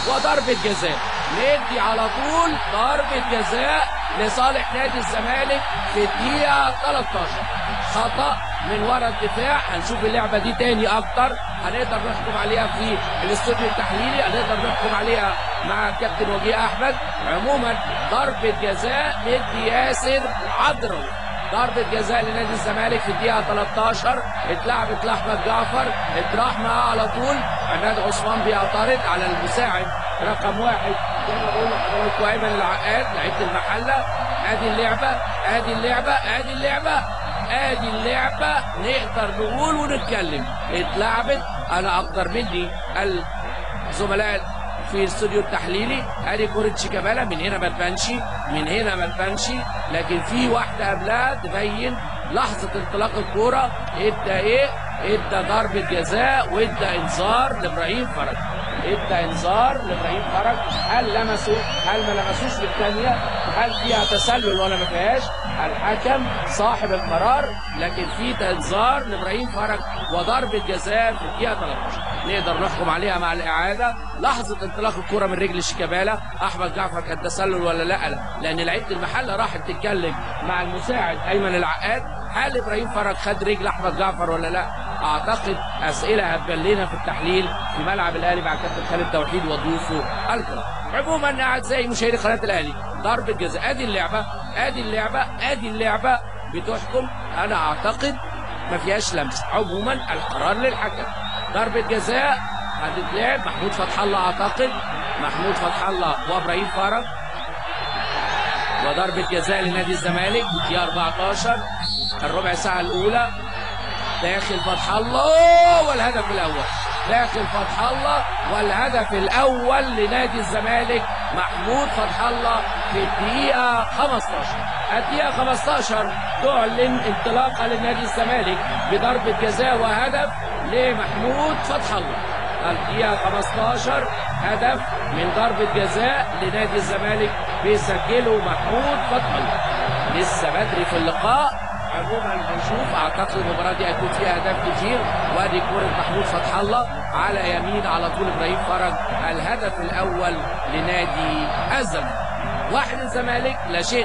وضربة جزاء. ندي على طول ضربة جزاء لصالح نادي الزمالك في الدقيقة 13. خطأ من ورا الدفاع. هنشوف اللعبة دي تاني أكتر، هنقدر نحكم عليها في الاستوديو التحليلي، هنقدر نحكم عليها مع كابتن وجيه أحمد. عموما ضربة جزاء ندي ياسر عضروي. ضربة جزاء لنادي الزمالك في الدقيقة 13 اتلعبت لأحمد جعفر، اتراح معاه على طول. عماد عثمان بيعترض على المساعد رقم 1 زي ما بقول لحضراتكم ايمن العقاد لعيبة المحلة. ادي اللعبة ادي اللعبة ادي اللعبة ادي اللعبة، نقدر نقول ونتكلم. اتلعبت، انا اقدر مني الزملاء في الاستوديو التحليلي. ادي كرة شيكابالا، من هنا ما تبانش، من هنا ما تبانش، لكن في واحدة قبلها تبين لحظة انطلاق الكورة. ادى ايه؟ ادى ضربة جزاء وادى انذار لابراهيم فرج. ادى انذار لابراهيم فرج. هل لمسوا؟ هل ما لمسوش في الثانية؟ هل فيها تسلل ولا ما فيهاش؟ الحكم صاحب القرار، لكن في انذار لابراهيم فرج وضربة جزاء في الدقيقة 13. نقدر نحكم عليها مع الإعادة. لحظة انطلاق الكرة من رجل شيكابالا، أحمد جعفر كان تسلل ولا لا؟ لأن لعيبة المحلة راحت تتكلم مع المساعد أيمن العقاد. هل إبراهيم فرج خد رجل أحمد جعفر ولا لا؟ أعتقد أسئلة هتبان لنا في التحليل في ملعب الأهلي مع كابتن خالد توحيد وضيوفه الكرام. عموما أعزائي مشاهدي قناة الأهلي، ضربة جزاء. أدي اللعبة أدي اللعبة أدي اللعبة بتحكم. أنا أعتقد ما فيهاش لمس. عموما القرار للحكم. ضربة جزاء هتتلعب. محمود فتح الله، اعتقد محمود فتح الله وابراهيم فرج. وضربة جزاء لنادي الزمالك في 14 الربع ساعة الأولى. داخل فتح الله والهدف الأول. داخل فتح الله والهدف الأول لنادي الزمالك. محمود فتح الله في الدقيقة 15. الدقيقة 15 تعلن انطلاقة لنادي الزمالك بضربة جزاء وهدف لمحمود فتح الله. الدقيقة 15 هدف من ضربة جزاء لنادي الزمالك بيسجله محمود فتح الله. لسه بدري في اللقاء. عموما هنشوف. اعتقد المباراة دي هيكون فيها اهداف كتير. وادي كرة محمود فتح الله على يمين على طول ابراهيم فرج. الهدف الاول لنادي الزمالك. 1 الزمالك لا شيء.